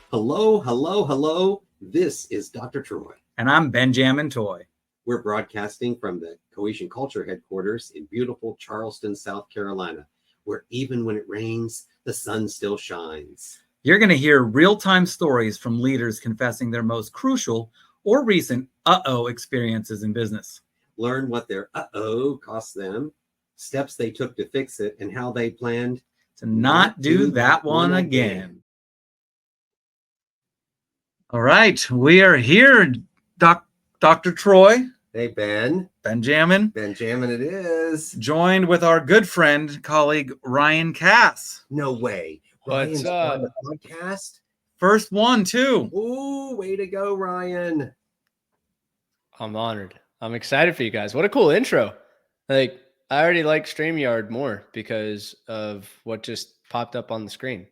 Hello, hello, hello. This is Dr. Troy. And I'm Ben-Jamin Toy. We're broadcasting from the Cohesion Culture headquarters in beautiful Charleston, South Carolina, where even when it rains, the sun still shines. You're going to hear real-time stories from leaders confessing their most crucial or recent experiences in business. Learn what their cost them, steps they took to fix it, and how they planned to not do that one again. All right, we are here, Dr. Troy. Hey, Ben. Ben-Jamin. Ben-Jamin it is. Joined with our good friend, colleague, Ryan Cass. No way. What's up? On the podcast? First one, too. Ooh, way to go, Ryan. I'm honored. I'm excited for you guys. What a cool intro. Like, I already like StreamYard more because of what just popped up on the screen.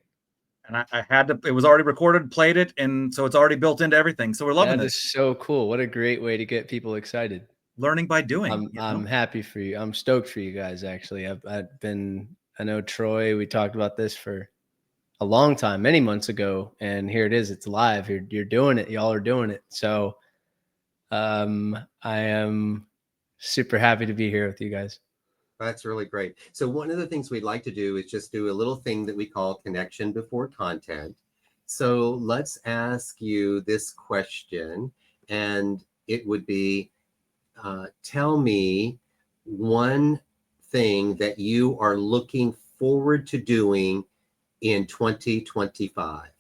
And I had to, it was already recorded, played it, and so it's already built into everything. So we're loving this. That is so cool. What a great way to get people excited. Learning by doing. I'm happy for you. I'm stoked for you guys, actually. I know Troy, we talked about this for a long time, many months ago, and here it is. It's live. You're doing it. Y'all are doing it. So I am super happy to be here with you guys. That's really great. So one of the things we'd like to do is just do a little thing that we call connection before content. So let's ask you this question, and it would be, tell me one thing that you are looking forward to doing in 2025.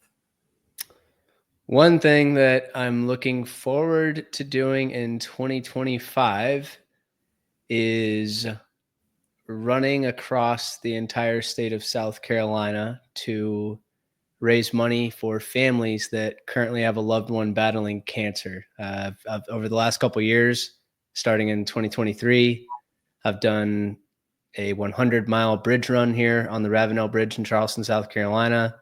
One thing that I'm looking forward to doing in 2025 is running across the entire state of South Carolina to raise money for families that currently have a loved one battling cancer. Over the last couple of years, starting in 2023, I've done a 100-mile bridge run here on the Ravenel Bridge in Charleston, South Carolina.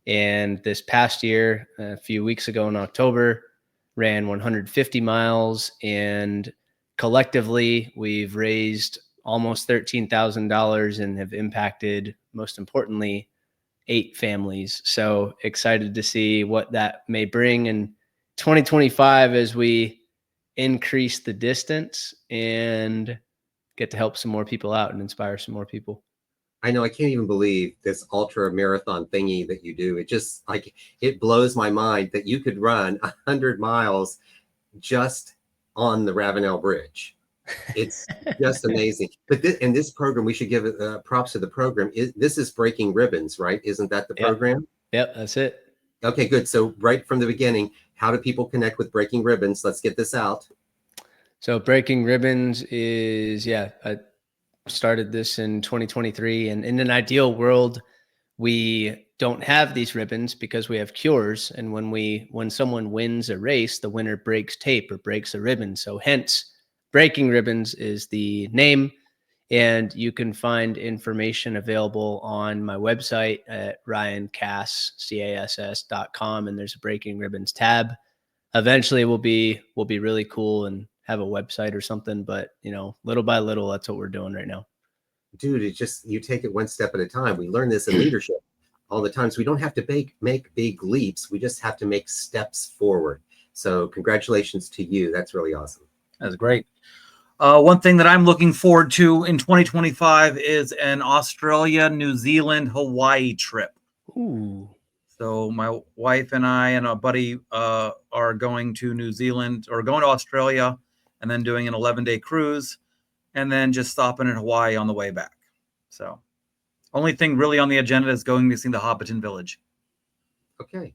And this past year, a few weeks ago in October, ran 150 miles. And collectively, we've raised almost $13,000 and have impacted, most importantly, 8 families. So excited to see what that may bring in 2025 as we increase the distance and get to help some more people out and inspire some more people. I know, I can't even believe this ultra marathon thingy that you do. It just it blows my mind that you could run 100 miles just on the Ravenel Bridge. It's just amazing. But this program, we should give props to the program. This is Breaking Ribbons, right? Isn't that the program? Yep, that's it. Okay, good. So right from the beginning, how do people connect with Breaking Ribbons? Let's get this out. So Breaking Ribbons is, I started this in 2023. And in an ideal world, we don't have these ribbons because we have cures. And when someone wins a race, the winner breaks tape or breaks a ribbon. So hence, Breaking Ribbons is the name, and you can find information available on my website at ryancass.com, and there's a Breaking Ribbons tab. Eventually, we'll be really cool and have a website or something, but little by little, that's what we're doing right now. Dude, it's just, you take it one step at a time. We learn this in leadership all the time. So we don't have to make big leaps. We just have to make steps forward. So congratulations to you. That's really awesome. That's great. One thing that I'm looking forward to in 2025 is an Australia, New Zealand, Hawaii trip. Ooh. So my wife and I and a buddy are going to New Zealand, or going to Australia, and then doing an 11-day cruise, and then just stopping in Hawaii on the way back. So only thing really on the agenda is going to see the Hobbiton Village. Okay.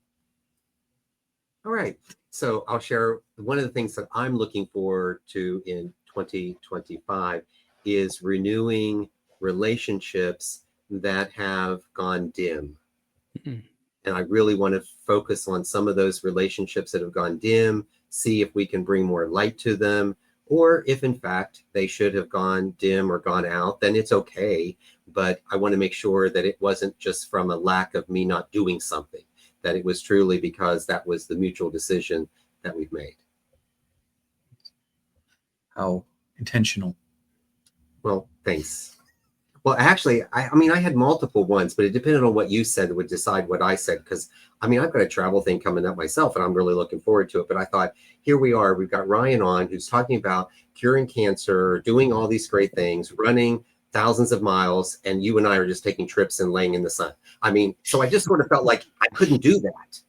All right. So I'll share one of the things that I'm looking forward to in 2025 is renewing relationships that have gone dim. Mm-hmm. And I really want to focus on some of those relationships that have gone dim, see if we can bring more light to them, or if in fact they should have gone dim or gone out, then it's okay. But I want to make sure that it wasn't just from a lack of me not doing something, that it was truly because that was the mutual decision that we've made. How intentional. Well, thanks. Well, actually, I mean, I had multiple ones, but it depended on what you said that would decide what I said. Because I mean, I've got a travel thing coming up myself, and I'm really looking forward to it. But I thought, here we are. We've got Ryan on, who's talking about curing cancer, doing all these great things, running thousands of miles, and you and I are just taking trips and laying in the sun. I mean, so I just sort of felt like I couldn't do that.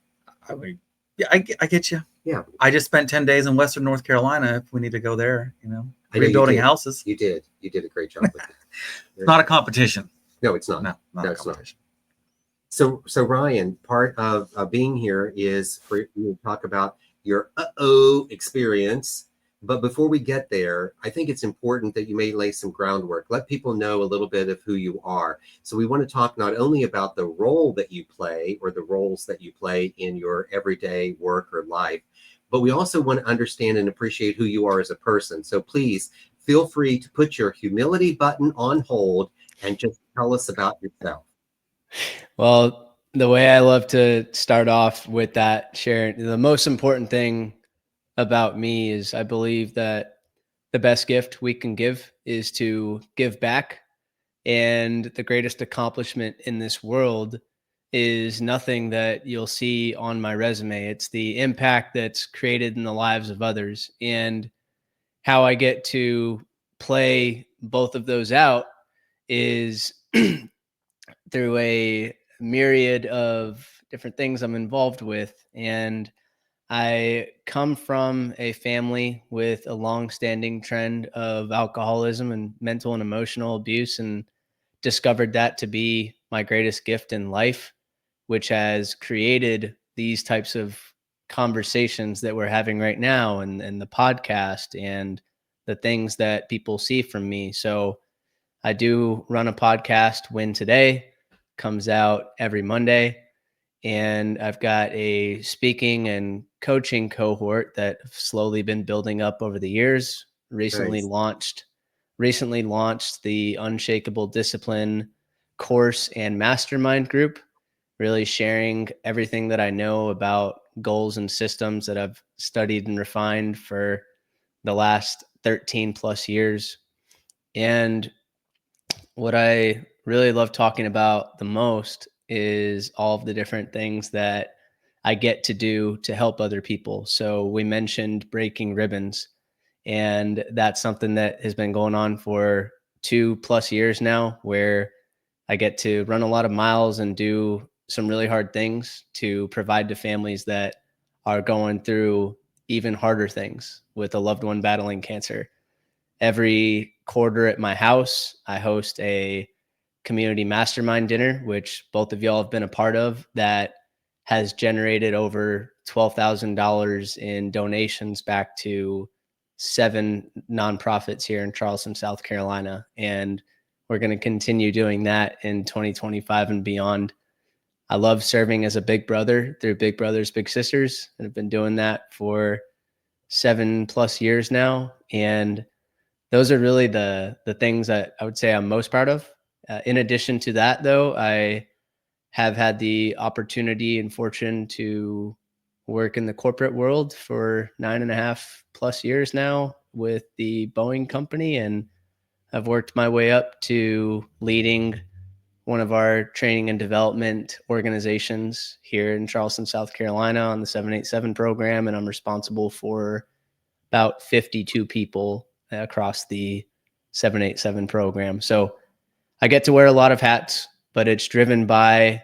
I mean, yeah, I get you. Yeah. I just spent 10 days in Western North Carolina. If we need to go there, I know rebuilding you did. houses. You did a great job with it. It's not a competition. No, it's not. No, not No, a it's not. competition. So Ryan, part of being here is for you to talk about your experience. But before we get there, I think it's important that you may lay some groundwork. Let people know a little bit of who you are. So we want to talk not only about the role that you play or the roles that you play in your everyday work or life, but we also want to understand and appreciate who you are as a person. So please feel free to put your humility button on hold and just tell us about yourself. Well, the way I love to start off with that, Sharon, the most important thing about me is I believe that the best gift we can give is to give back. And the greatest accomplishment in this world is nothing that you'll see on my resume. It's the impact that's created in the lives of others. And how I get to play both of those out is through a myriad of different things I'm involved with. And I come from a family with a long-standing trend of alcoholism and mental and emotional abuse, and discovered that to be my greatest gift in life, which has created these types of conversations that we're having right now, and the podcast and the things that people see from me. So I do run a podcast, Win Today, comes out every Monday. And I've got a speaking and coaching cohort that have slowly been building up over the years. Recently Nice. launched the Unshakable Discipline course and mastermind group, really sharing everything that I know about goals and systems that I've studied and refined for the last 13 plus years. And what I really love talking about the most is all of the different things that I get to do to help other people. So we mentioned breaking ribbons, and that's something that has been going on for 2+ years now, where I get to run a lot of miles and do some really hard things to provide to families that are going through even harder things with a loved one battling cancer. Every quarter at my house, I host a community mastermind dinner, which both of y'all have been a part of, that has generated over $12,000 in donations back to 7 nonprofits here in Charleston, South Carolina. And we're going to continue doing that in 2025 and beyond. I love serving as a big brother through Big Brothers Big Sisters, and I've been doing that for 7+ years now. And those are really the things that I would say I'm most proud of. In addition to that, though, I have had the opportunity and fortune to work in the corporate world for 9.5+ years now with the Boeing company. And I've worked my way up to leading one of our training and development organizations here in Charleston, South Carolina on the 787 program. And I'm responsible for about 52 people across the 787 program. So I get to wear a lot of hats, but it's driven by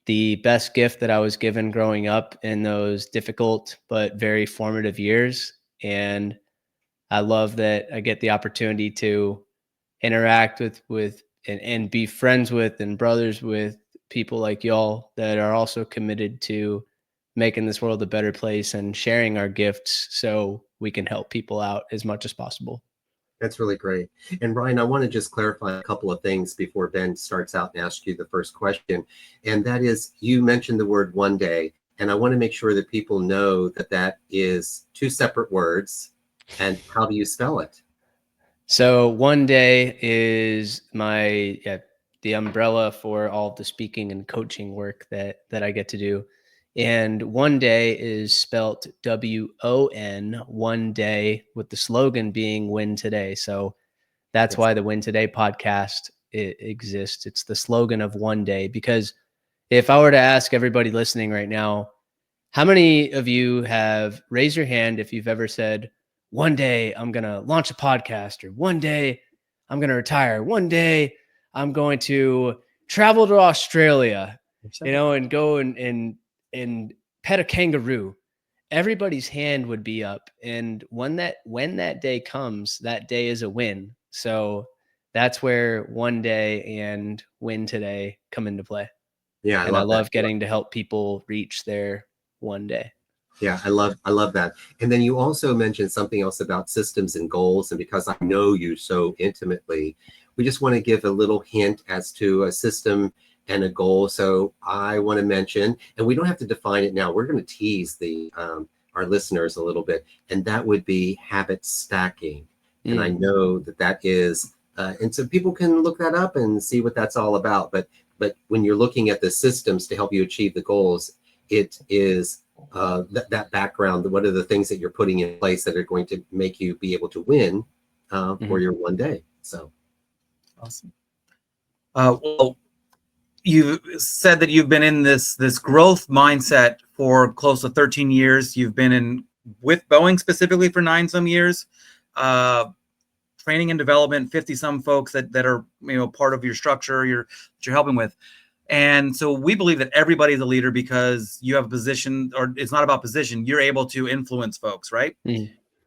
the best gift that I was given growing up in those difficult but very formative years. And I love that I get the opportunity to interact with and be friends with and brothers with people like y'all that are also committed to making this world a better place and sharing our gifts so we can help people out as much as possible. That's really great. And Ryan, I want to just clarify a couple of things before Ben starts out and asks you the first question. And that is, you mentioned the word one day, and I want to make sure that people know that that is 2 separate words. And how do you spell it? So one day is the umbrella for all of the speaking and coaching work that I get to do. And one day is spelt WON, one day, with the slogan being Win Today. So that's Yes. why the Win Today podcast it exists. It's the slogan of one day, because if I were to ask everybody listening right now, how many of you have raised your hand if you've ever said, one day I'm going to launch a podcast, or one day I'm going to retire, one day I'm going to travel to Australia, and go and pet a kangaroo? Everybody's hand would be up. And when that day comes, that day is a win. So that's where one day and win today come into play. Yeah, I love getting to help people reach their one day. Yeah, I love that. And then you also mentioned something else about systems and goals. And because I know you so intimately, we just want to give a little hint as to a system and a goal. So I want to mention, and we don't have to define it now. We're going to tease our listeners a little bit, and that would be habit stacking. And I know that is, and so people can look that up and see what that's all about. But when you're looking at the systems to help you achieve the goals, it is that background. What are the things that you're putting in place that are going to make you be able to win for your one day? So awesome. Well, you said that you've been in this growth mindset for close to 13 years. You've been in with Boeing specifically for 9 some years. Training and development, 50 some folks that are part of your structure that you're helping with. And so we believe that everybody's a leader because you have a position, or it's not about position. You're able to influence folks, right?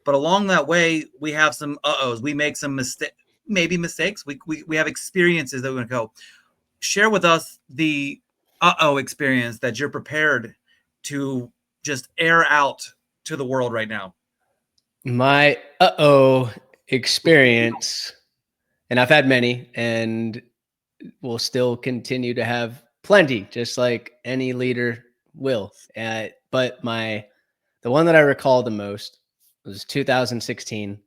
But along that way, we have some uh-ohs. We make some mistakes. We have experiences that we're going to go. Share with us the uh-oh experience that you're prepared to just air out to the world right now. My uh-oh experience, and I've had many, and will still continue to have plenty, just like any leader will. But the one that I recall the most was 2016.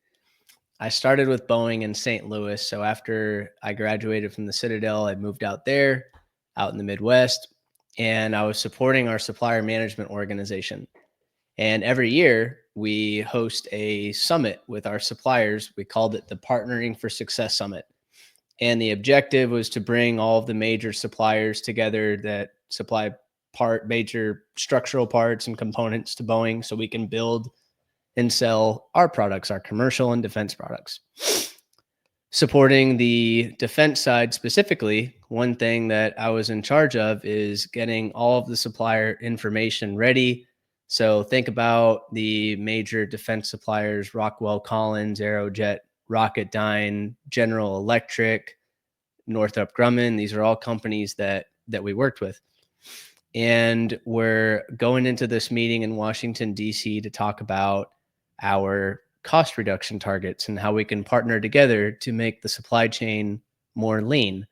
I started with Boeing in St. Louis. So after I graduated from the Citadel, I moved out there, out in the Midwest, and I was supporting our supplier management organization. And every year we host a summit with our suppliers. We called it the Partnering for Success Summit. And the objective was to bring all of the major suppliers together that supply major structural parts and components to Boeing, so we can build and sell our products, our commercial and defense products. Supporting the defense side specifically, one thing that I was in charge of is getting all of the supplier information ready. So think about the major defense suppliers: Rockwell Collins, Aerojet, Rocketdyne, General Electric, Northrop Grumman. These are all companies that we worked with. And we're going into this meeting in Washington, D.C. to talk about our cost reduction targets and how we can partner together to make the supply chain more lean.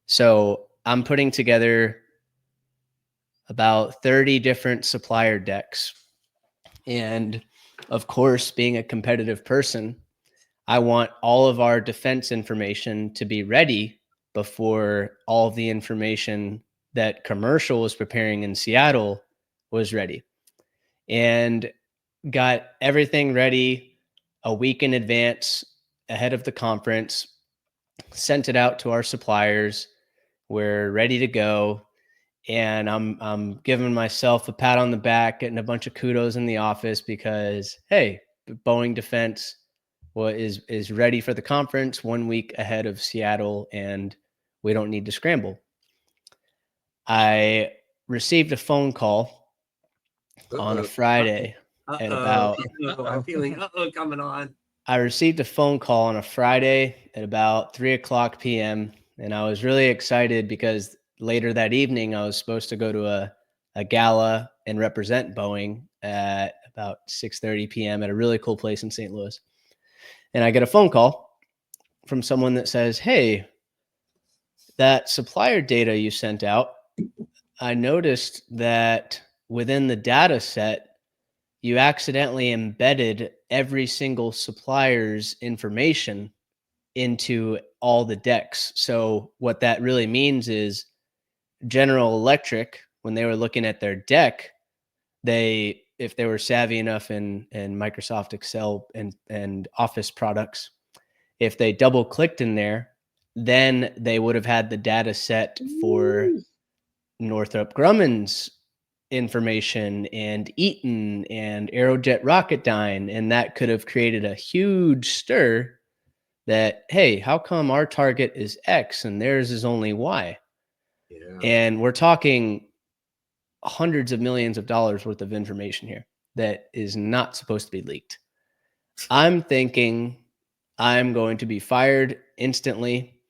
So I'm putting together about 30 different supplier decks. And of course, being a competitive person, I want all of our defense information to be ready before all of the information that commercial was preparing in Seattle was ready. And got everything ready a week in advance ahead of the conference, sent it out to our suppliers. We're ready to go. And I'm giving myself a pat on the back, getting a bunch of kudos in the office because, hey, Boeing Defense is ready for the conference 1 week ahead of Seattle, and we don't need to scramble. I received a phone call on a Friday at about. I'm feeling coming on. I received a phone call on a Friday at about 3:00 p.m. and I was really excited because later that evening I was supposed to go to a gala and represent Boeing at about 6:30 p.m. at a really cool place in St. Louis. And I get a phone call from someone that says, "Hey, that supplier data you sent out, I noticed that within the data set, you accidentally embedded every single supplier's information into all the decks." So what that really means is General Electric, when they were looking at their deck, if they were savvy enough in Microsoft Excel and Office products, if they double clicked in there, then they would have had the data set for Northrop Grumman's information and Eaton and Aerojet Rocketdyne, and that could have created a huge stir that, hey, how come our target is X and theirs is only Y? Yeah. And we're talking hundreds of millions of dollars worth of information here that is not supposed to be leaked. I'm thinking I'm going to be fired instantly.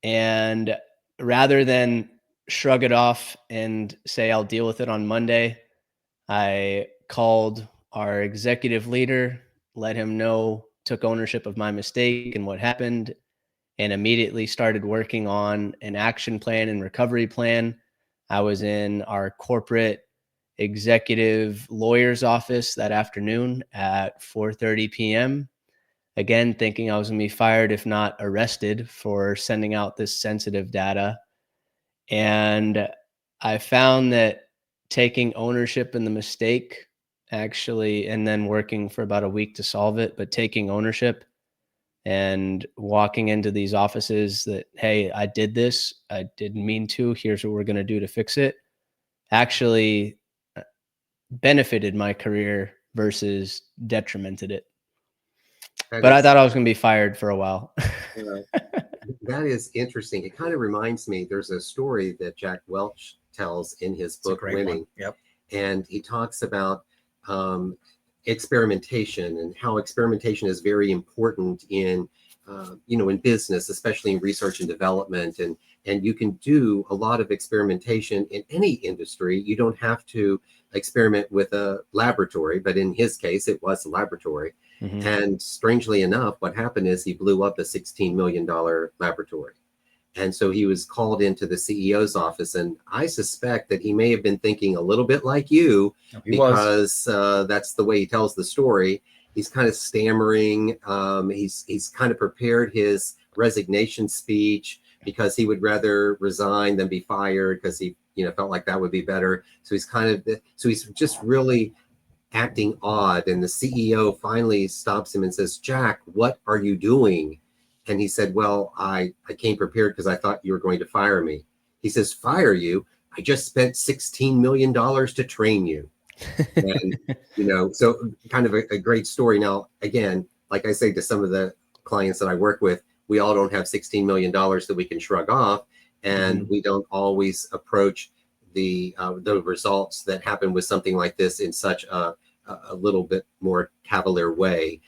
And rather than shrug it off and say I'll deal with it on Monday, I called our executive leader, let him know, took ownership of my mistake and what happened, and immediately started working on an action plan and recovery plan. I was in our corporate executive lawyer's office that afternoon at 4:30 p.m. Again, thinking I was going to be fired, if not arrested, for sending out this sensitive data. And I found that taking ownership in the mistake actually, and then working for about a week to solve it, but taking ownership and walking into these offices that, hey, I did this, I didn't mean to, here's what we're going to do to fix it, actually benefited my career versus detrimented it. But I thought I was going to be fired for a while. That is interesting. It kind of reminds me, there's a story that Jack Welch tells in his book, Winning. Yep. And he talks about experimentation and how experimentation is very important in, in business, especially in research and development. And you can do a lot of experimentation in any industry. You don't have to experiment with a laboratory, but in his case, it was a laboratory. Mm-hmm. And strangely enough, what happened is he blew up a $16 million laboratory. And so he was called into the CEO's office. And I suspect that he may have been thinking a little bit like you, because that's the way he tells the story. He's kind of stammering. He's kind of prepared his resignation speech because he would rather resign than be fired, because he felt like that would be better. So he's just really acting odd. And the CEO finally stops him and says, "Jack, what are you doing?" And he said, "Well, I came prepared because I thought you were going to fire me." He says, "Fire you? I just spent $16 million to train you." And, so kind of a great story. Now, again, like I say to some of the clients that I work with, we all don't have $16 million that we can shrug off. And we don't always approach the results that happen with something like this in such a little bit more cavalier way.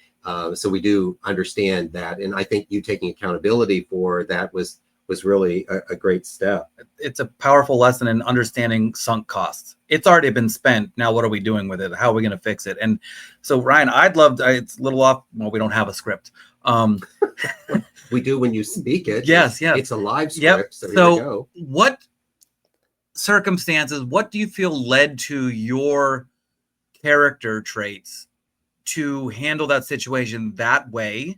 So we do understand that. And I think you taking accountability for that was really a great step. It's a powerful lesson in understanding sunk costs. It's already been spent. Now, what are we doing with it? How are we going to fix it? And so, Ryan, it's a little off. Well, we don't have a script. We do when you speak it. Yes. It's a live script. Yep. So here we go. What circumstances, what do you feel led to your character traits to handle that situation that way,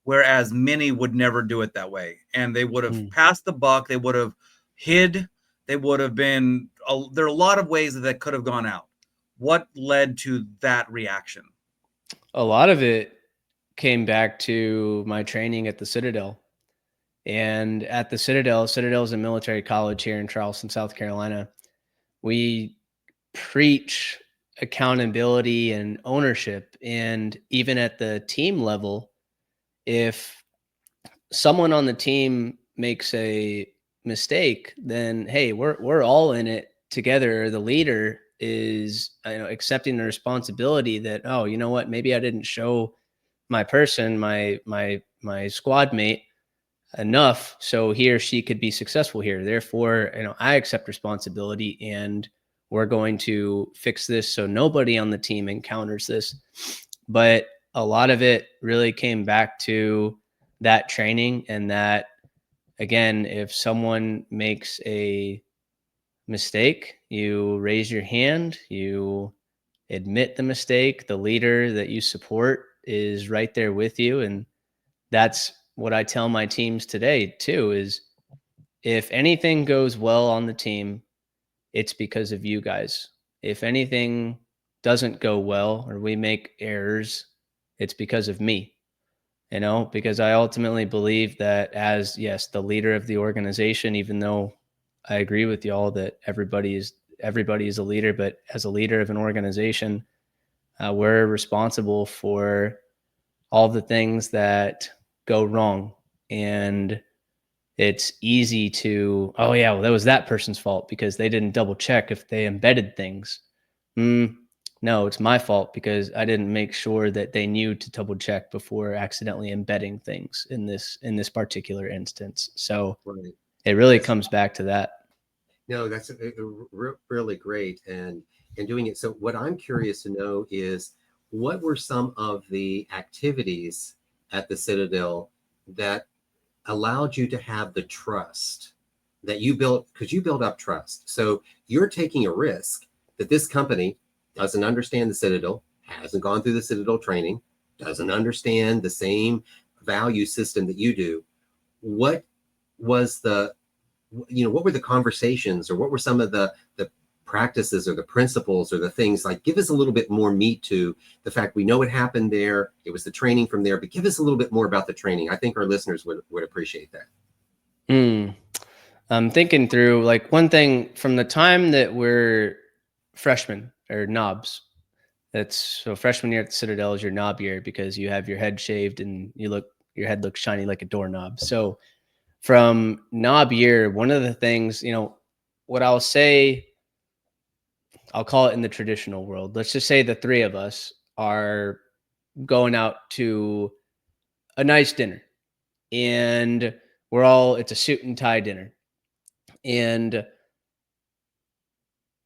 whereas many would never do it that way, and they would have passed the buck, they would have hid, they would have been there are a lot of ways that could have gone out. What led to that reaction? A lot of it came back to my training at the Citadel. And at the Citadel is a military college here in Charleston, South Carolina. We preach accountability and ownership. And even at the team level, if someone on the team makes a mistake, then, hey, we're all in it together. The leader is accepting the responsibility that, oh, you know what, maybe I didn't show my person, my squad mate enough so he or she could be successful here. Therefore, I accept responsibility, and we're going to fix this so nobody on the team encounters this. But a lot of it really came back to that training, and that, again, if someone makes a mistake, you raise your hand, you admit the mistake. The leader that you support is right there with you. And that's what I tell my teams today too, is if anything goes well on the team, it's because of you guys. If anything doesn't go well or we make errors, it's because of me. because I ultimately believe that as, yes, the leader of the organization, even though I agree with y'all that everybody is a leader, but as a leader of an organization, we're responsible for all the things that go wrong. And it's easy to, oh yeah, well, that was that person's fault because they didn't double check if they embedded things. No, it's my fault because I didn't make sure that they knew to double check before accidentally embedding things in this particular instance. So Right. it really That's, comes back to that. no, that's really great. And doing it. So what I'm curious to know is, what were some of the activities at the Citadel that allowed you to have the trust that you built, because you build up trust. So you're taking a risk that this company doesn't understand the Citadel, hasn't gone through the Citadel training, doesn't understand the same value system that you do. What was what were the conversations, or what were some of the practices or the principles or the things? Like, give us a little bit more meat to the fact we know what happened there. It was the training from there, but give us a little bit more about the training. I think our listeners would appreciate that. I'm thinking through, like, one thing from the time that we're freshmen or knobs. That's so freshman year at the Citadel is your knob year because you have your head shaved and your head looks shiny like a doorknob. So from knob year, one of the things, what I'll say, I'll call it in the traditional world. Let's just say the three of us are going out to a nice dinner, and it's a suit and tie dinner. And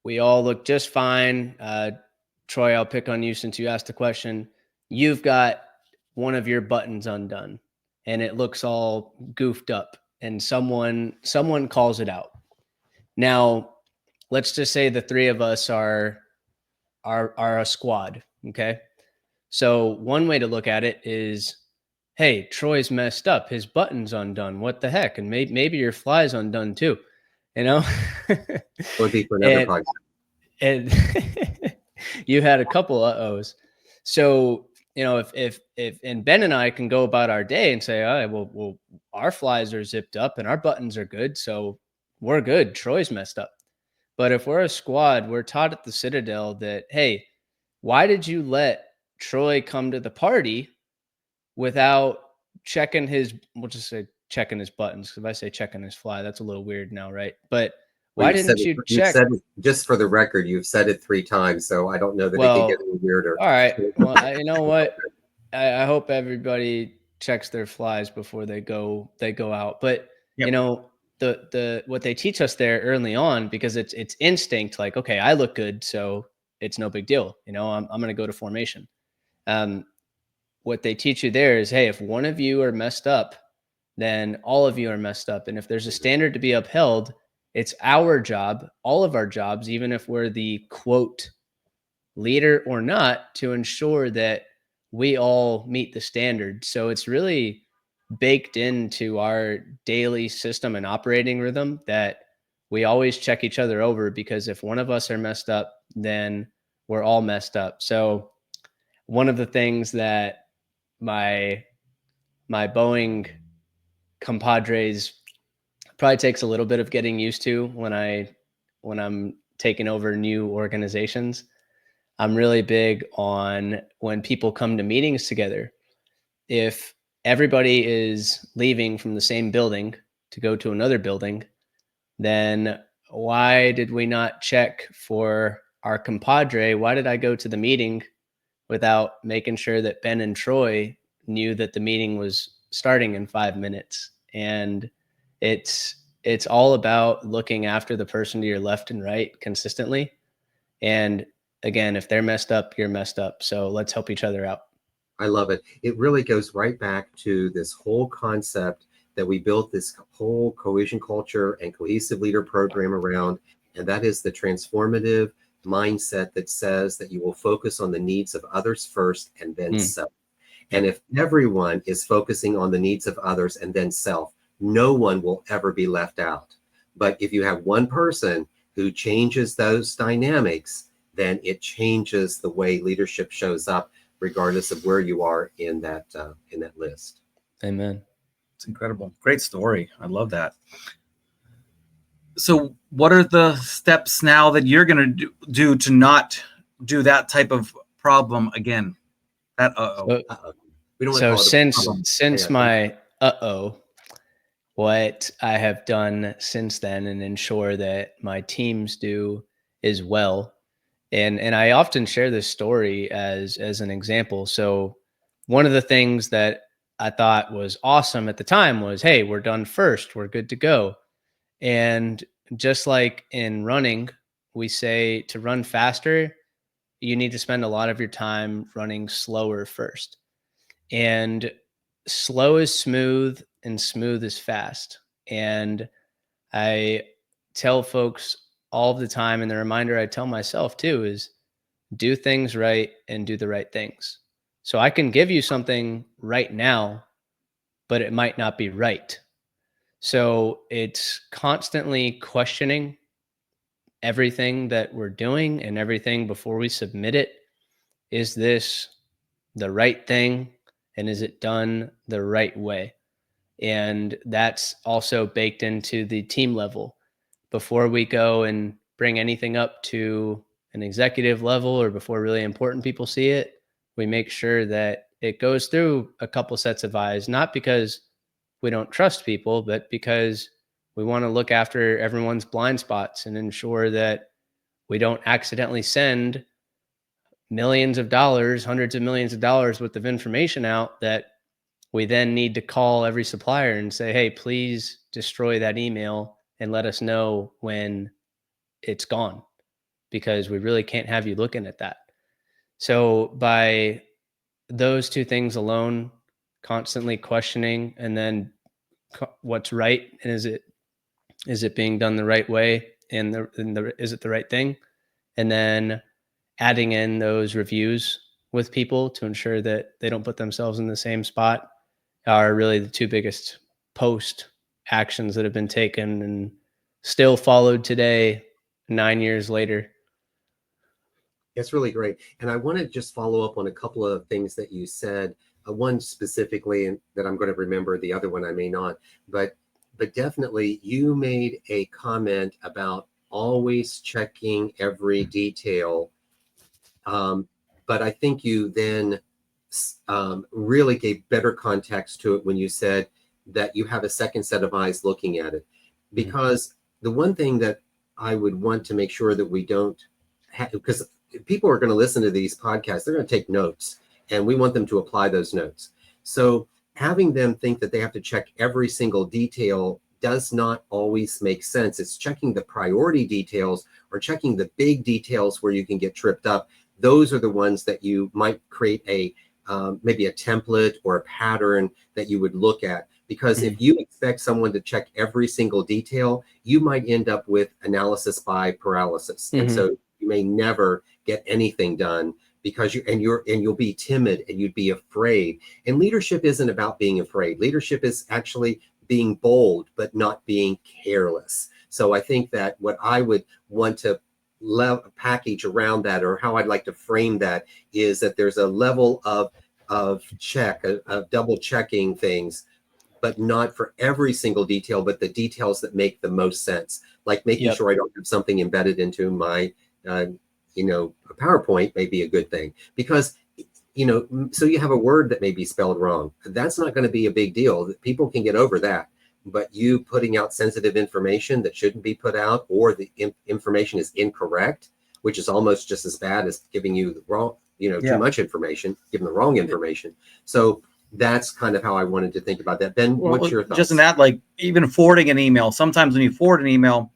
we all look just fine. Troy, I'll pick on you since you asked the question. You've got one of your buttons undone and it looks all goofed up, and someone calls it out. Now, let's just say the three of us are a squad, okay? So one way to look at it is, hey, Troy's messed up. His button's undone. What the heck? And maybe your fly's undone too, you know? Would be for another and, podcast. and you had a couple uh-ohs. So, if and Ben and I can go about our day and say, all right, well, our flies are zipped up and our buttons are good, so we're good. Troy's messed up. But if we're a squad, we're taught at the Citadel that, hey, why did you let Troy come to the party without checking we'll just say checking his buttons? Because if I say checking his fly, that's a little weird now, right? But Well, why didn't you you've check? said it, just for the record, you've said it 3 times, so I don't know that it could get Well, any weirder. all right. Well, you know what? I hope everybody checks their flies before they go out. But Yep. the what they teach us there early on, because it's instinct, like, okay, I look good, so it's no big deal. I'm going to go to formation. What they teach you there is, hey, if one of you are messed up, then all of you are messed up. And if there's a standard to be upheld, it's our job, all of our jobs, even if we're the quote leader or not, to ensure that we all meet the standard. So it's really baked into our daily system and operating rhythm that we always check each other over, because if one of us are messed up, then we're all messed up. So one of the things that my Boeing compadres probably takes a little bit of getting used to when I'm taking over new organizations. I'm really big on when people come to meetings together. If everybody is leaving from the same building to go to another building, then why did we not check for our compadre? Why did I go to the meeting without making sure that Ben and Troy knew that the meeting was starting in 5 minutes? And it's all about looking after the person to your left and right consistently. And again, if they're messed up, you're messed up. So let's help each other out. I love it. It really goes right back to this whole concept that we built this whole cohesion culture and cohesive leader program around, and that is the transformative mindset that says that you will focus on the needs of others first and then self. And if everyone is focusing on the needs of others and then self, no one will ever be left out. But if you have one person who changes those dynamics, then it changes the way leadership shows up, regardless of where you are in that list. Amen. It's incredible. Great story. I love that. So what are the steps now that you're going to do to not do that type of problem again? That We don't want to So call it a problem. since my what I have done since then and ensure that my teams do as well. And I often share this story as an example. So one of the things that I thought was awesome at the time was, hey, we're done first, we're good to go. And just like in running, we say to run faster, you need to spend a lot of your time running slower first. And slow is smooth and smooth is fast. And I tell folks all the time, and the reminder I tell myself too is do things right and do the right things. So I can give you something right now, but it might not be right. So it's constantly questioning everything that we're doing and everything before we submit it. Is this the right thing? And is it done the right way? And that's also baked into the team level. Before we go and bring anything up to an executive level or before really important people see it, we make sure that it goes through a couple sets of eyes, not because we don't trust people, but because we want to look after everyone's blind spots and ensure that we don't accidentally send millions of dollars, hundreds of millions of dollars worth of information out that we then need to call every supplier and say, hey, please destroy that email and let us know when it's gone, because we really can't have you looking at that. So by those two things alone, constantly questioning, and then what's right, and is it being done the right way, and is it the right thing, and then adding in those reviews with people to ensure that they don't put themselves in the same spot are really the two biggest post actions that have been taken and still followed today, 9 years later. It's really great. And I want to just follow up on a couple of things that you said. One specifically, and that I'm going to remember, the other one I may not, but definitely you made a comment about always checking every detail. But I think you then really gave better context to it when you said that you have a second set of eyes looking at it. Because the one thing that I would want to make sure that we don't have, because people are going to listen to these podcasts, they're going to take notes, and we want them to apply those notes. So having them think that they have to check every single detail does not always make sense. It's checking the priority details or checking the big details where you can get tripped up. Those are the ones that you might create maybe a template or a pattern that you would look at. Because if you expect someone to check every single detail, you might end up with analysis by paralysis. And so you may never get anything done because you'll be timid and you'd be afraid. And leadership isn't about being afraid. Leadership is actually being bold, but not being careless. So I think that what I would want to package around that, or how I'd like to frame that, is that there's a level of check, of double checking things, but not for every single detail, but the details that make the most sense. Like making sure I don't have something embedded into my, a PowerPoint may be a good thing, because, so you have a word that may be spelled wrong. That's not going to be a big deal. People can get over that. But you putting out sensitive information that shouldn't be put out, or the information is incorrect, which is almost just as bad as giving you the wrong, too much information, giving the wrong information. So that's kind of how I wanted to think about that. Ben, what's your thoughts? Just in that, like even forwarding an email, sometimes when you forward an email,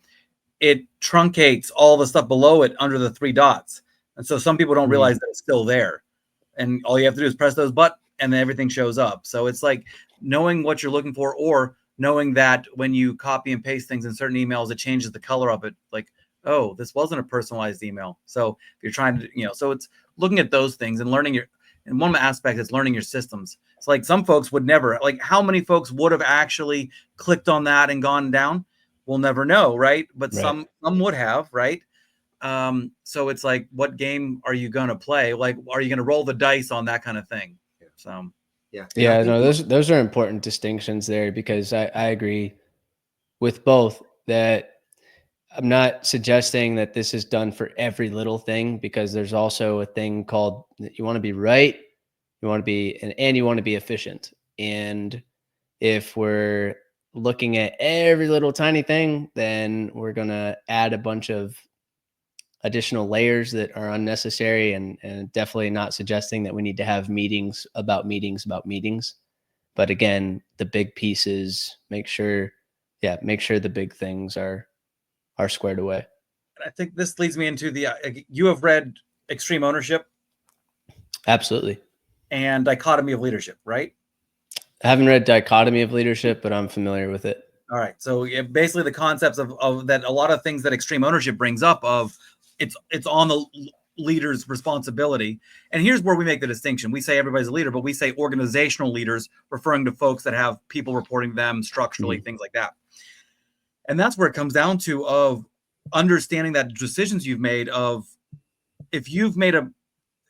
it truncates all the stuff below it under the 3 dots. And so some people don't realize that it's still there. And all you have to do is press those buttons and then everything shows up. So it's like knowing what you're looking for, or knowing that when you copy and paste things in certain emails, it changes the color of it. Like, oh, this wasn't a personalized email. So if you're trying to, so it's looking at those things and learning and one aspect is learning your systems. It's like some folks would never, like how many folks would have actually clicked on that and gone down? We'll never know. Right. But some would have, right. So it's like, what game are you going to play? Like, are you going to roll the dice on that kind of thing? Yeah. So, yeah. And I Yeah, think no, those are important distinctions there, because I agree with both that I'm not suggesting that this is done for every little thing, because there's also a thing called that you want to be right, you want to be, and you want to be efficient. And if we're looking at every little tiny thing, then we're going to add a bunch of additional layers that are unnecessary, and definitely not suggesting that we need to have meetings about meetings about meetings. But again, the big pieces, make sure the big things are squared away. and I think this leads me into the, you have read Extreme Ownership Absolutely. and Dichotomy of Leadership, right? I haven't read Dichotomy of Leadership, but I'm familiar with it. All right. So basically the concepts of that, a lot of things that Extreme Ownership brings up of it's on the leader's responsibility. And here's where we make the distinction. We say everybody's a leader, but we say organizational leaders, referring to folks that have people reporting to them structurally, things like that. And that's where it comes down to of understanding that decisions you've made of, if you've made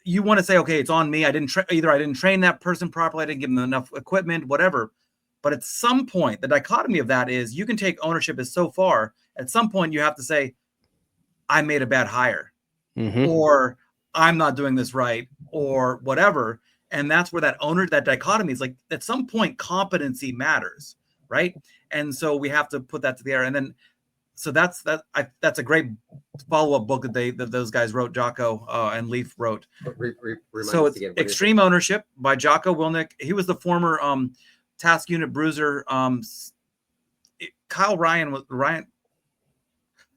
you want to say, okay, it's on me. I didn't train that person properly. I didn't give them enough equipment, whatever. But at some point, the dichotomy of that is you can take ownership as so far. At some point, you have to say, I made a bad hire, or I'm not doing this right, or whatever. And that's where that dichotomy is like, at some point, competency matters, right? And so we have to put that to the air. And then, so that's a great follow-up book that those guys wrote, Jocko and Leaf wrote. So it's Extreme Ownership by Jocko Willink. He was the former task unit bruiser. Kyle Ryan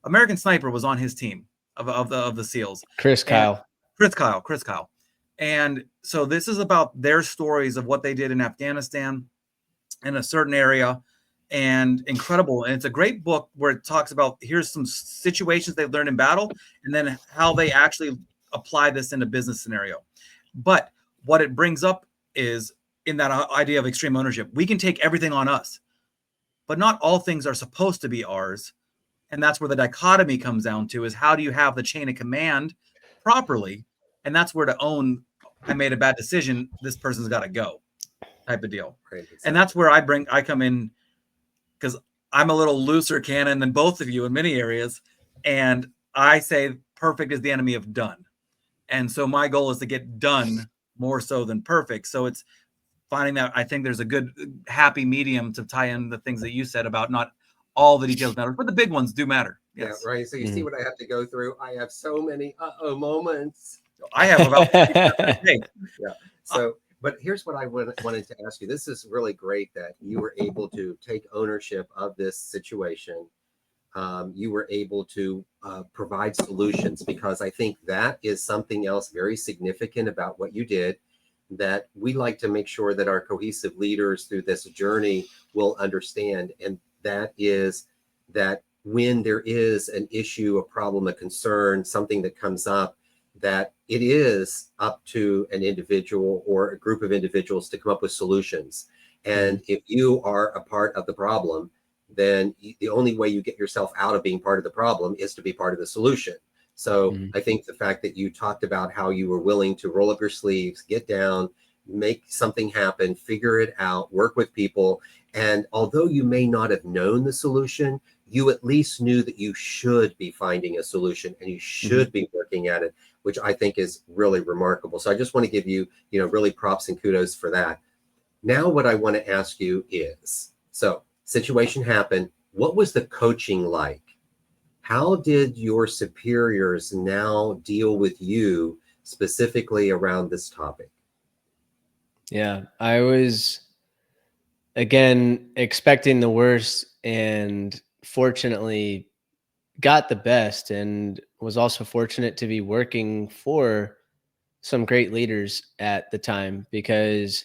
American Sniper was on his team of the SEALs. Chris Kyle. And so this is about their stories of what they did in Afghanistan in a certain area, and incredible. And it's a great book where it talks about, here's some situations they've learned in battle, and then how they actually apply this in a business scenario. But what it brings up is, in that idea of extreme ownership, we can take everything on us, but not all things are supposed to be ours. And that's where the dichotomy comes down to, is how do you have the chain of command properly? And that's where to own, I made a bad decision, this person's got to go, type of deal. Right, exactly. And that's where I come in, because I'm a little looser cannon than both of you in many areas. And I say perfect is the enemy of done. And so my goal is to get done more so than perfect. So it's finding that, I think there's a good happy medium to tie in the things that you said about not all the details matter, but the big ones do matter. Yes. Yeah, right. So you see what I have to go through. I have so many moments. I have about yeah. So, but here's what I wanted to ask you. This is really great that you were able to take ownership of this situation. You were able to provide solutions, because I think that is something else very significant about what you did, that we like to make sure that our cohesive leaders through this journey will understand. And that is that when there is an issue, a problem, a concern, something that comes up, that it is up to an individual or a group of individuals to come up with solutions. And if you are a part of the problem, then the only way you get yourself out of being part of the problem is to be part of the solution. So I think the fact that you talked about how you were willing to roll up your sleeves, get down, make something happen, figure it out, work with people. And although you may not have known the solution, you at least knew that you should be finding a solution and you should be working at it, which I think is really remarkable. So I just want to give you, really props and kudos for that. Now, what I want to ask you is, so situation happened. What was the coaching like? How did your superiors now deal with you specifically around this topic? Yeah, I was, again, expecting the worst, and fortunately got the best, and was also fortunate to be working for some great leaders at the time, because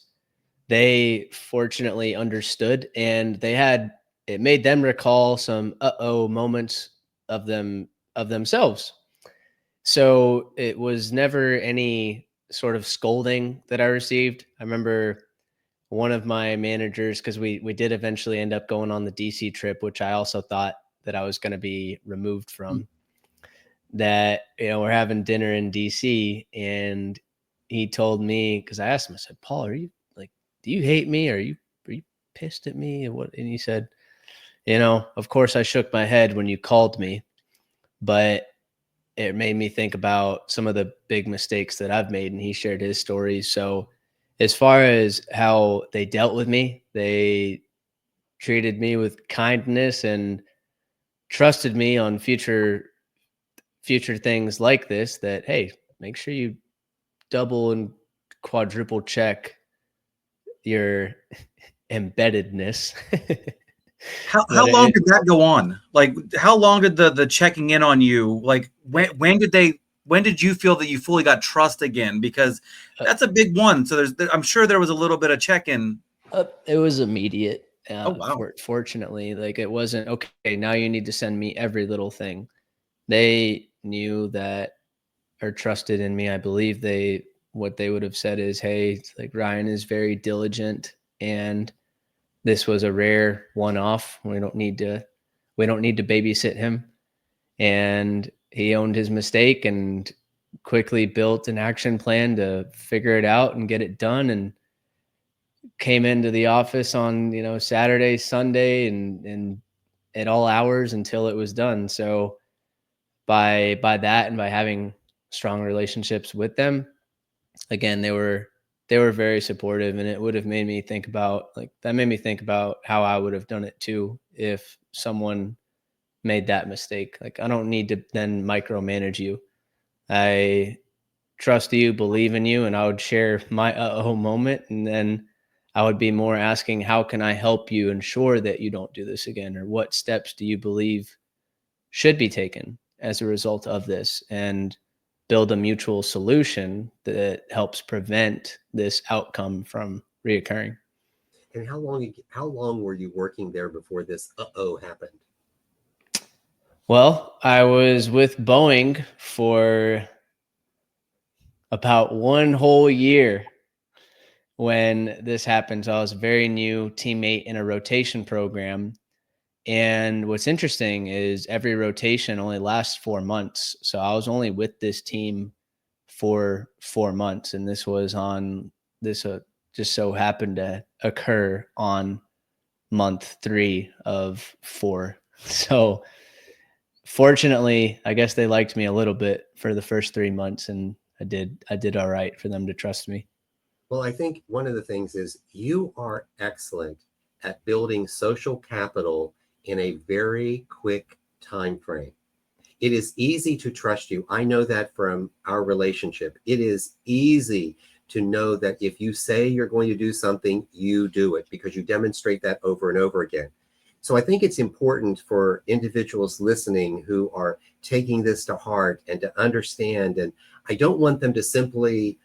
they fortunately understood, and it made them recall some moments of themselves. So it was never any sort of scolding that I received. I remember one of my managers, because we did eventually end up going on the DC trip, which I also thought that I was going to be removed from. that, we're having dinner in DC, and he told me, because I asked him, I said, Paul, are you like, do you hate me? Are you pissed at me? What? And he said, of course I shook my head when you called me, but it made me think about some of the big mistakes that I've made. And he shared his stories. So as far as how they dealt with me, they treated me with kindness and trusted me on future things like this, that, hey, make sure you double and quadruple check your embeddedness. How But long did that go on? Like, how long did the checking in on you? Like, when did you feel that you fully got trust again? Because that's a big one. So I'm sure there was a little bit of check-in. It was immediate. Oh, wow. Fortunately, like, it wasn't, okay, now you need to send me every little thing. They knew that, or trusted in me. I believe what they would have said is, hey, like, Ryan is very diligent, and this was a rare one-off. We don't need to babysit him. And he owned his mistake and quickly built an action plan to figure it out and get it done, and came into the office on, Saturday, Sunday, and at all hours until it was done. So by that, and by having strong relationships with them, again, they were very supportive, and it would have made me think about, how I would have done it too if someone made that mistake. Like, I don't need to then micromanage you. I trust you, believe in you, and I would share my moment, and then I would be more asking, how can I help you ensure that you don't do this again, or what steps do you believe should be taken as a result of this, and build a mutual solution that helps prevent this outcome from reoccurring. And how long were you working there before this happened? Well, I was with Boeing for about 1 whole year when this happened. So I was a very new teammate in a rotation program. And what's interesting is every rotation only lasts 4 months. So I was only with this team for 4 months. And this just so happened to occur on month 3 of 4. So fortunately, I guess they liked me a little bit for the first 3 months, and I did all right for them to trust me. Well, I think one of the things is you are excellent at building social capital in a very quick time frame. It is easy to trust you. I know that from our relationship. It is easy to know that if you say you're going to do something, you do it, because you demonstrate that over and over again. So I think it's important for individuals listening who are taking this to heart and to understand. And I don't want them to simply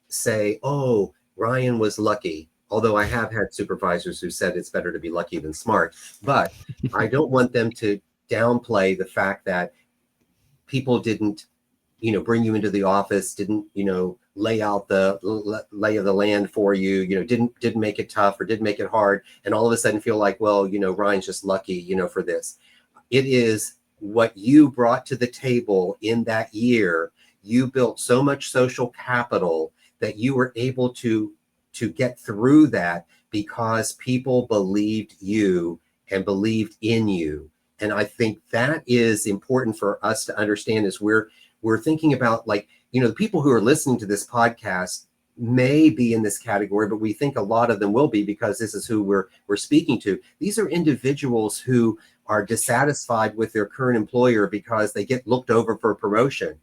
say, oh, Ryan was lucky. Although I have had supervisors who said it's better to be lucky than smart. But I don't want them to downplay the fact that people didn't, bring you into the office, didn't, lay out the lay of the land for you, didn't make it tough or didn't make it hard. And all of a sudden feel like, well, Ryan's just lucky, for this. It is what you brought to the table in that year. You built so much social capital that you were able to get through that because people believed you and believed in you. And I think that is important for us to understand as we're thinking about, like, the people who are listening to this podcast may be in this category, but we think a lot of them will be, because this is who we're speaking to. These are individuals who are dissatisfied with their current employer because they get looked over for a promotion,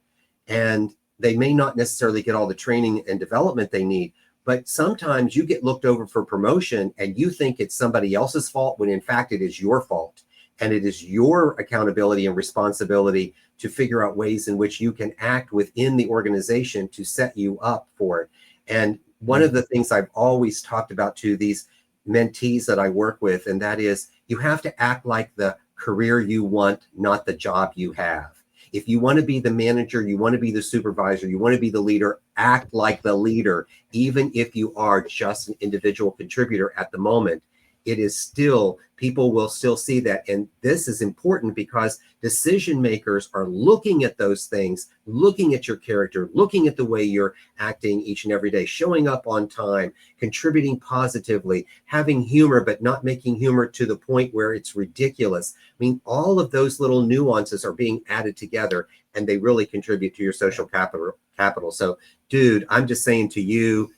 and they may not necessarily get all the training and development they need. But sometimes you get looked over for promotion and you think it's somebody else's fault, when in fact it is your fault. And it is your accountability and responsibility to figure out ways in which you can act within the organization to set you up for it. And one of the things I've always talked about to these mentees that I work with, and that is, you have to act like the career you want, not the job you have. If you want to be the manager, you want to be the supervisor, you want to be the leader, act like the leader, even if you are just an individual contributor at the moment. it is still, people will still see that. And this is important because decision makers are looking at those things, looking at your character, looking at the way you're acting each and every day, showing up on time, contributing positively, having humor, but not making humor to the point where it's ridiculous. I mean, all of those little nuances are being added together, and they really contribute to your social capital. So, dude, I'm just saying to you,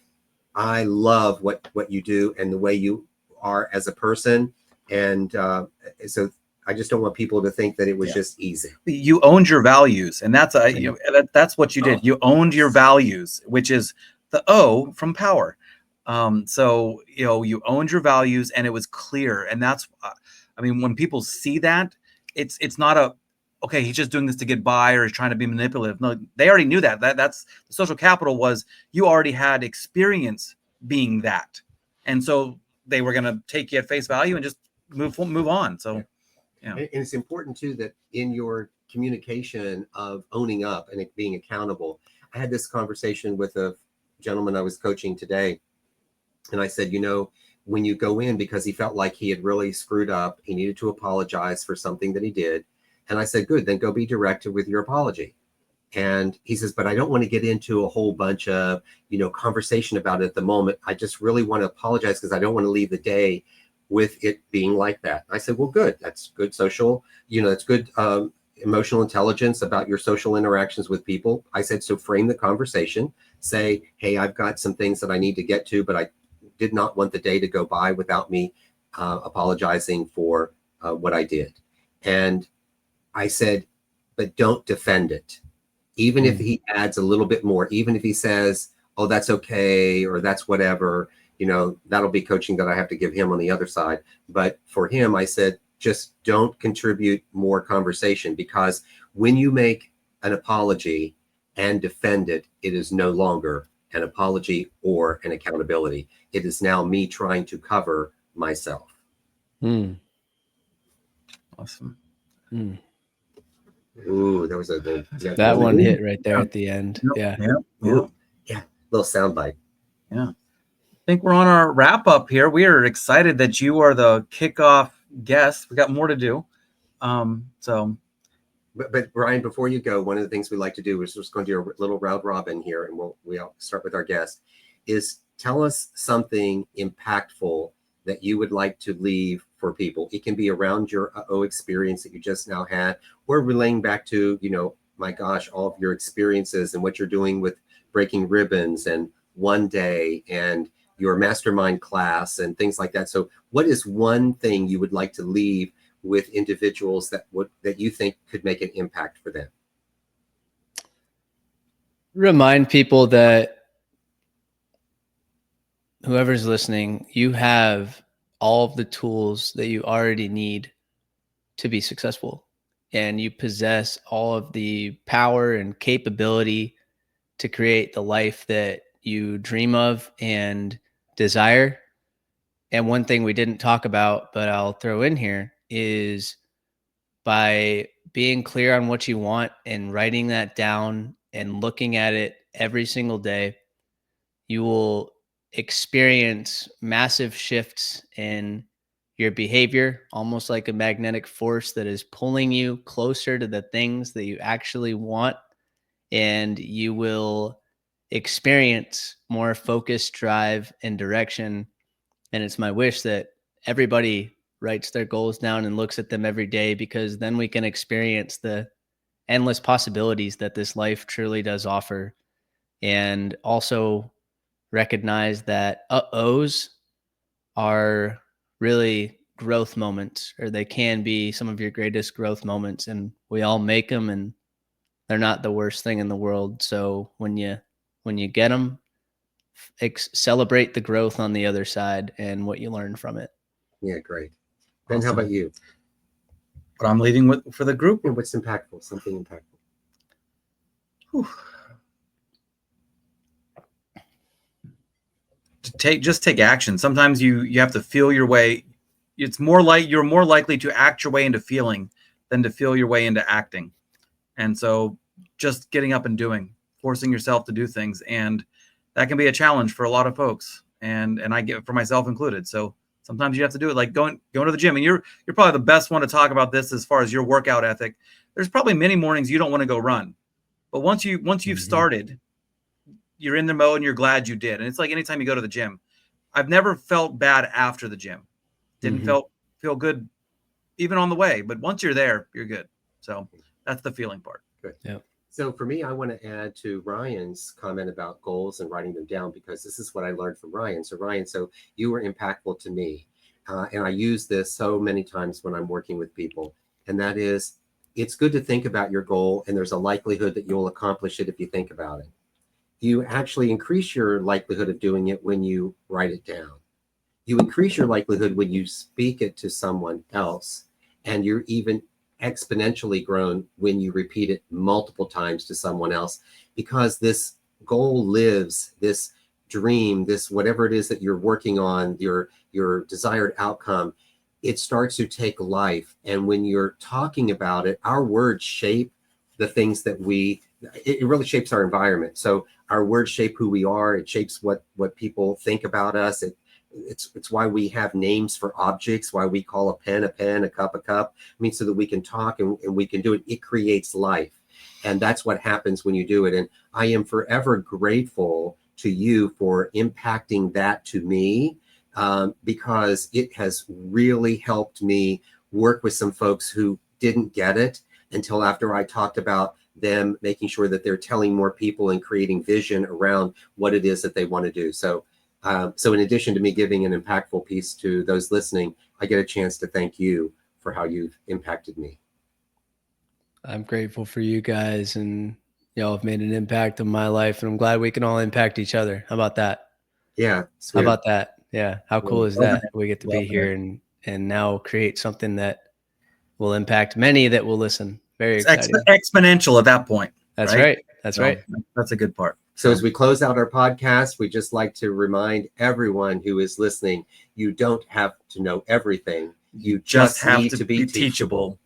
I love what you do and the way you are as a person. And so I just don't want people to think that it was just easy. You owned your values, and that's that's what you did. You owned your values, which is the O from power. So you owned your values, and it was clear. And that's, I mean, when people see that, it's not a, okay, he's just doing this to get by, or he's trying to be manipulative. No, they already knew that. That's the social capital, was you already had experience being that, and so they were going to take you at face value and just move on. So, And it's important too that in your communication of owning up and it being accountable. I had this conversation with a gentleman I was coaching today, and I said, when you go in, because he felt like he had really screwed up, he needed to apologize for something that he did. And I said, good, then go be directed with your apology. And he says, but I don't want to get into a whole bunch of, conversation about it at the moment. I just really want to apologize because I don't want to leave the day with it being like that. I said, well, good. That's good social, that's good emotional intelligence about your social interactions with people. I said, so frame the conversation, say, hey, I've got some things that I need to get to, but I did not want the day to go by without me apologizing for what I did. And I said, but don't defend it. Even if he adds a little bit more, even if he says, oh, that's okay, or that's whatever, that'll be coaching that I have to give him on the other side. But for him, I said, just don't contribute more conversation, because when you make an apology and defend it, it is no longer an apology or an accountability. It is now me trying to cover myself. Awesome. Ooh, that was that one hit right there at the end. Yeah. Little soundbite. Yeah. I think we're on our wrap up here. We are excited that you are the kickoff guest. We got more to do. But Brian, before you go, one of the things we like to do is just going to do a little round robin here, and we'll start with our guest. Is tell us something impactful that you would like to leave for people. It can be around your experience that you just now had, or relaying back to, my gosh, all of your experiences and what you're doing with breaking ribbons and One Day and your mastermind class and things like that. So what is one thing you would like to leave with individuals that you think could make an impact for them? Remind people that whoever's listening, you have all of the tools that you already need to be successful, and you possess all of the power and capability to create the life that you dream of and desire. And one thing we didn't talk about, but I'll throw in here, is by being clear on what you want and writing that down and looking at it every single day, you will experience massive shifts in your behavior, almost like a magnetic force that is pulling you closer to the things that you actually want. And you will experience more focus, drive, and direction. And it's my wish that everybody writes their goals down and looks at them every day, because then we can experience the endless possibilities that this life truly does offer. And also recognize that uh-ohs are really growth moments, or they can be some of your greatest growth moments, and we all make them, and they're not the worst thing in the world. So when you get them, celebrate the growth on the other side and what you learn from it. Yeah, great. Ben, Awesome. how about you? What I'm leaving with for the group? And what's impactful? Something impactful. Whew. Just take action. Sometimes you have to feel your way. It's more like you're more likely to act your way into feeling than to feel your way into acting. And so just getting up and doing, forcing yourself to do things. And that can be a challenge for a lot of folks. And I get, for myself included. So Sometimes you have to do it, like going to the gym. And you're probably the best one to talk about this as far as your workout ethic. There's probably many mornings you don't want to go run, but once you've started, you're in the mode and you're glad you did. And it's like anytime you go to the gym, I've never felt bad after the gym. Didn't feel good even on the way, but once you're there, you're good. So that's the feeling part. Good. Yeah. So for me, I want to add to Ryan's comment about goals and writing them down, because this is what I learned from Ryan. So Ryan, so you were impactful to me. And I use this so many times when I'm working with people. And that is, it's good to think about your goal, and there's a likelihood that you'll accomplish it if you think about it. You actually increase your likelihood of doing it when you write it down. You increase your likelihood when you speak it to someone else, and you're even exponentially grown when you repeat it multiple times to someone else, because this goal lives, this dream, this whatever it is that you're working on, your desired outcome, it starts to take life. And when you're talking about it, our words shape the things that it really shapes our environment. So our words shape who we are. It shapes what people think about us. It's why we have names for objects, why we call a pen, a cup. I mean, so that we can talk and we can do it. It creates life. And that's what happens when you do it. And I am forever grateful to you for impacting that to me, because it has really helped me work with some folks who didn't get it until after I talked about them making sure that they're telling more people and creating vision around what it is that they want to do. So in addition to me giving an impactful piece to those listening, I get a chance to thank you for how you've impacted me. I'm grateful for you guys, and y'all have made an impact on my life, and I'm glad we can all impact each other. How about that? Yeah. How about that? Yeah. How cool is that? We get to be here and now create something that will impact many that will listen. Very exciting. Exponential at that point. That's right. That's right. That's a good part. So as we close out our podcast, we just like to remind everyone who is listening, you don't have to know everything. You just need to be teachable.